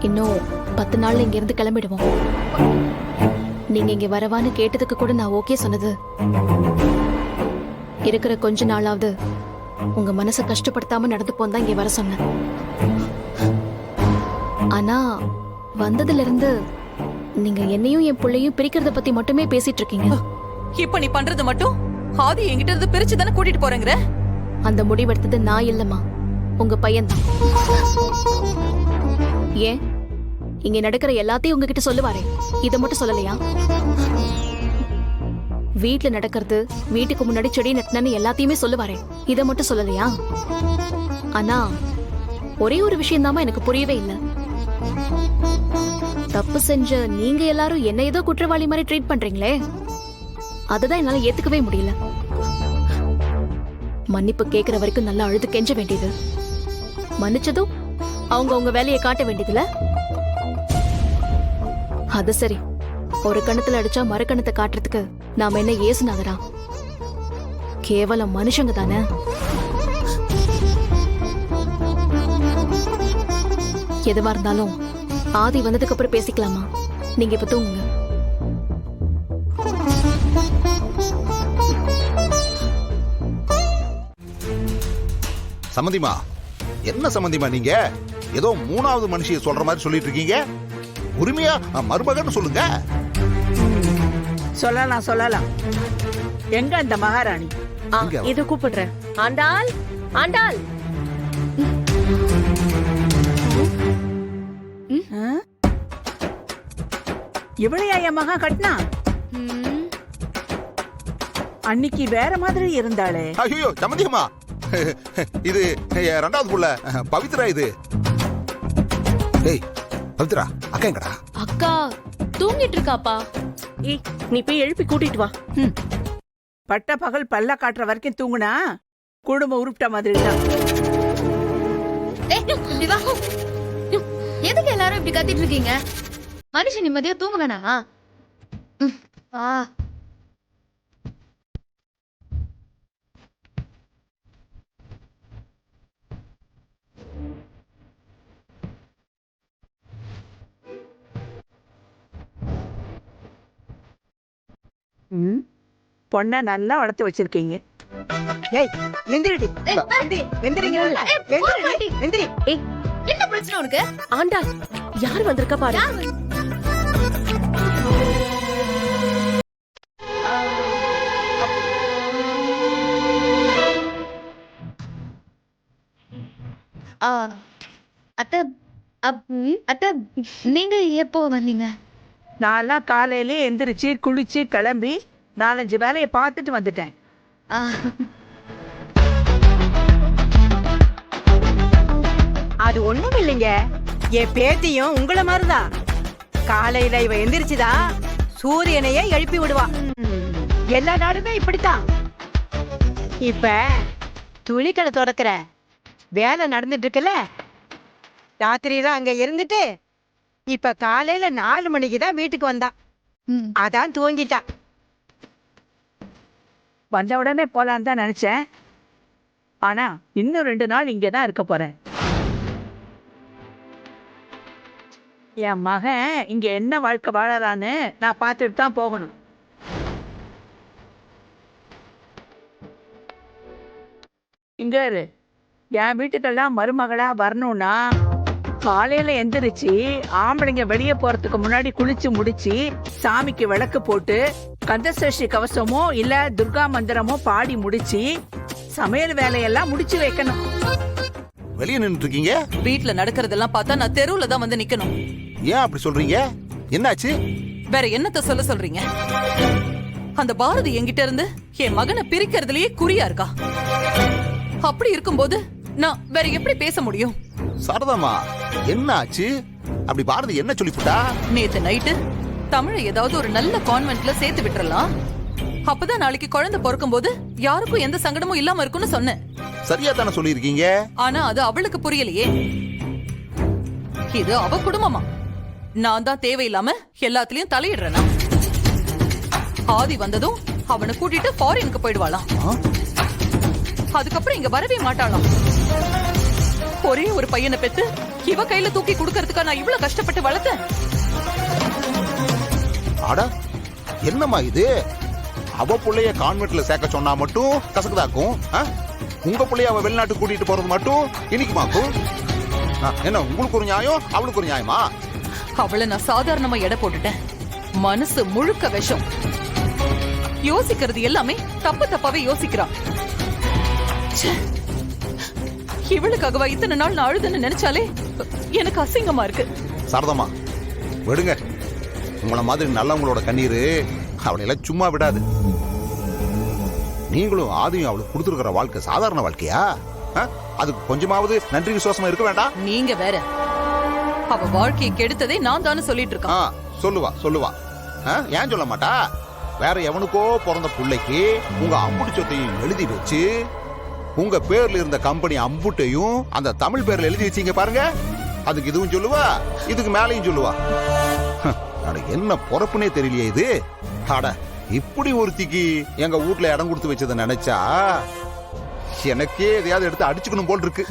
இன்னும் 10 நாள்ல இங்க இருந்து கிளம்பிடுவோம். நீங்க இங்க வரவான்னு கேட்டதுக்கு கூட நான் ஓகே சொன்னது இருக்கிற கொஞ்ச நாளாவது உங்க மனசை கஷ்டப்படுத்தாம நடந்துப்போம் தான் இங்க வர சொன்னேன். ஆனா வந்ததுல இருந்து நீங்க என்னையும் என் பிள்ளையும் பிரிக்கிறத பத்தி மட்டுமே பேசிட்டு இருக்கீங்க. இப்ப நீ பண்றது மட்டும் ஆதி என்கிட்ட இருந்து பிரிச்சு தானே கூட்டிட்டு போறேங்கிற? அந்த முடிவெடுத்தது நான் இல்லம்மா, உங்க பையன்தான். ஏன் இங்க நடக்கிற எல்லாத்தையும் உங்ககிட்ட சொல்லுவாரே, இத மட்டும் சொல்லலையா? வீட்டுல நடக்கிறது, வீட்டுக்கு முன்னாடி செடி நட்டினு எல்லாத்தையுமே சொல்லுவாரே, இத மட்டும் சொல்லலையா? ஆனா ஒரே ஒரு விஷயம் தாமா எனக்கு புரியவே இல்லை. தப்பு செஞ்ச நீங்க எல்லாரும் என்ன ஏதோ குற்றவாளி மாதிரி ட்ரீட் பண்றீங்களே, அதுதான் என்னால ஏத்துக்கவே முடியல. மன்னிப்பு கேக்குற வரைக்கும் நல்லா அழுது கெஞ்ச வேண்டியது, மன்னிச்சதும் அவங்க உங்க வேலையை காட்ட வேண்டியதுல. அது சரி, ஒரு கணத்துல அடிச்சா மறு கணத்தை காட்டுறதுக்கு நாம என்ன ஏசுனாதரா? கேவலம் மனுஷங்க தானே. எதுவா இருந்தாலும் ஆதி வந்ததுக்கு அப்புறம் பேசிக்கலாமா? நீங்க இப்ப தூங்குங்க. சம்மந்திமா, என்ன சம்மந்திமா நீங்க ஏதோ மூணாவது மனுஷிய சொல்ற மாதிரி சொல்லிட்டு இருக்கீங்க? உரிமையா மருமகன்னு சொல்லுங்க. சொல்லலாம். எங்க அந்த மகாராணி? இது கூப்பிடுறேன். ஆண்டாள், ஆண்டாள். இவளையா என் மகா கட்டினா? அன்னைக்கு வேற மாதிரி இருந்தாளே. ஐயோ சம்மந்தியம்மா, இது ரெண்டாவது புள்ள பவித்ரா. இது பவித்ரா அக்கா எங்கடா? அக்கா தூங்கிட்டு இருக்காப்பா. நீ போய் எழுப்பி கூட்டிட்டு வா. பட்ட பகல் பல்ல காட்டுற வரைக்கும் தூங்குனா குடும்பம் உருப்பிட்ட மாதிரி தான். எதுக்கு எல்லாரும் இப்படி கத்திட்டு இருக்கீங்க? மனுஷன் நிம்மதியா தூங்க வேணாமா? பொண்ண நல்லா வளர்த்து வச்சிருக்கீங்க. என்ன பிரச்சனை உனக்கு? ஆண்டாள், யார் வந்திருக்கா பாரு. அத்தை, நீங்க எப்போ வந்தீங்க? நான் காலையிலே எந்திரிச்சு குளிச்சு கிளம்பி 4-5 வேலையை பார்த்துட்டு வந்துட்டேன். அது ஒண்ணும் இல்லைங்க, என் பேத்தியும் உங்களை மாதிரிதான். காலையில இவ எந்திரிச்சுதா சூரியனையே எழுப்பி விடுவா. எல்லா நாடுமே இப்படித்தான். இப்ப துணிக்கடை தொடக்கிற வேலை நடந்துட்டு இருக்குல்ல, ராத்திரிலாம் அங்க இருந்துட்டு இப்ப காலையில 4 மணிக்கு தான் வீட்டுக்கு வந்தா. அதான் தூங்கிட்டா. வந்த உடனே போலான்னு தான் நினைச்சேன். ஆனா இன்னும் 2 நாள் இங்கதான் இருக்க போறேன். என் மகன் இங்க என்ன வாழ்க்கை வாழறான்னு நான் பார்த்துட்டு தான் போகணும். இங்க இரு, என் வீட்டுக்கெல்லாம் மருமகளா வரணும்னா காலையில எந்திரிச்சு ஆம்பளைங்க வெளியே போறதுக்கு முன்னாடி குளிச்சு முடிச்சு சாமிக்கு விளக்கு போட்டு கந்தசஷ்டி கவசமோ இல்ல துர்கா மந்திரமோ பாடி முடிச்சு சமையல் வேலையெல்லாம் முடிச்சு வைக்கணும். வெளியே நின்று இருக்கீங்க? வீட்டுல நடக்கிறதெல்லாம் பார்த்தா நான் தெருவுல தான் வந்து நிக்கணும். ஏன் அப்படி சொல்றீங்க? என்னாச்சு? வேற என்னத்த சொல்ல சொல்றீங்க? அந்த பாரதி என்கிட்ட இருந்து என் மகனை பிரிக்கிறதுலயே குறியா இருக்கா. அப்படி இருக்கும்போது நான் வேற எப்படி பேச முடியும்? சாரதாமா, என்னாச்சு? அப்படி பாரதி என்ன சொல்லிவிட்டா? நேத்து நைட்டு தமிழை ஏதாவது ஒரு நல்ல கான்வென்ட்ல சேர்த்து விட்டுறலாம், அப்பதான் நாளைக்கு குழந்தை பிறக்கும் போது யாருக்கும் எந்த சங்கடமும் இல்லாம இருக்கும்னு சொன்னேன். சரியா தானே சொல்லிருக்கீங்க. ஆனா அது அவளுக்கு புரியலையே. இது அவ குடும்பமா, நான் தான் தேவையில்லாம எல்லாத்துலயும் தலையிடுறேனா? ஆதி வந்ததும் அவனை கூட்டிட்டு ஃபாரினுக்கு போயிடுவாளாம். அதுக்கப்புறம் இங்க வரவே மாட்டாளாம். ஒரே ஒரு பையனை பெத்து இவ கையில தூக்கி குடுக்கறதுக்கா நான் இவ்வளவு கஷ்டப்பட்டு வளர்த்தேன். அட என்னம்மா இது? அவ புள்ளைய கான்வென்ட்ல சேர்க்க சொன்னா மட்டும் கசக்குதாக்கும், உங்க புள்ளைய அவ வெளிநாட்டுக்கு கூட்டிட்டு போறது மட்டும் இனிக்குமாக்கும். என்ன உங்களுக்கு ஒரு நியாயம், அவளுக்கு ஒரு நியாயமா? அவளை நான் சாதாரணமா எடை போட்டுட்டேன். மனசு முழுக்க விஷம். யோசிக்கிறது எல்லாமே தப்பு தப்பாவே யோசிக்கிறான். ச்சே. இவளுக்காகவா இத்தனை நாள் நான் அழுதுன்னு நினைச்சாலே எனக்கு அசிங்கமா இருக்கு. சாரதம்மா விடுங்க. உங்கள மாதிரி நல்லவங்களோட கண்ணீரு அவளையெல்லாம் சும்மா விடாது. நீங்களும் ஆதியும் அவளுக்கு கொடுத்துருக்கிற வாழ்க்கை சாதாரண வாழ்க்கையா? அதுக்கு கொஞ்சமாவது நன்றி விசுவாசமா இருக்க வேண்டாம்? நீங்க வேற. அவ வாழ்க்கையை கெடுத்ததே நான் தானே சொல்லிட்டு இருக்கான். சொல்லுவா. ஏன் சொல்ல மாட்டா? வேற எவனுக்கோ பிறந்த பிள்ளைக்கு உங்க அம்புட்டு சொத்தையும் எழுதி வச்சு உங்க பேர்ல இருந்த கம்பெனி அம்புட்டையும் அந்த தமிழ் பேர்ல எழுதி வச்சீங்க பாருங்க. அதுக்கு இதுவும் சொல்லுவா, இதுக்கு மேலையும் சொல்லுவா. என்ன பொறப்புனே தெரியலையே இது. அட இப்படி ஒருத்திக்கு எங்க வீட்ல இடம் கொடுத்து வச்சதை நினைச்சா எனக்கே எதையாவது எடுத்து அடிச்சுக்கணும் போல் இருக்கு.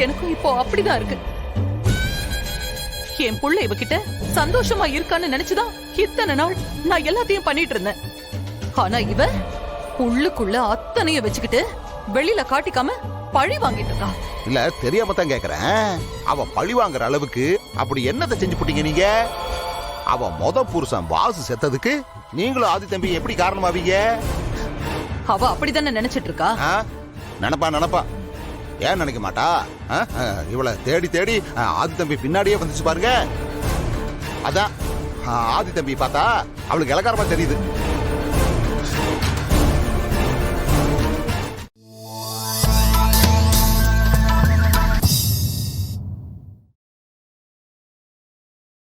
எனக்கும் இப்போ அப்படிதான் இருக்கு. என் புள்ள இவகிட்ட சந்தோஷமா இருக்கான்னு நினைச்சுதான் இத்தனை நாள் நான் எல்லாத்தையும் பண்ணிட்டு இருந்தேன். ஆனா இவ உள்ளுக்குள்ள அத்தனையும் வச்சுக்கிட்டு வெளியில காட்டிக்காம பழி வாங்கிட்டு இருக்கா. இல்ல தெரியாம தான் கேக்குறேன். அவ பழி வாங்குற அளவுக்கு அப்படி என்னத்தை செஞ்சு போட்டீங்க நீங்க? அவ புருஷன் வாசு செத்ததுக்கு நீங்களும் ஆதி தம்பி எப்படி காரணமாவீங்க? அவ அப்படித்தானே நினைச்சிட்டு இருக்கா. நினைப்பா. ஏன் நினைக்க மாட்டா? இவளை தேடி ஆதி தம்பி பின்னாடியே வந்துச்சு பாருங்க. அதான் ஆதி தம்பி பார்த்தா அவளுக்கு இலக்காரமா தெரியுது.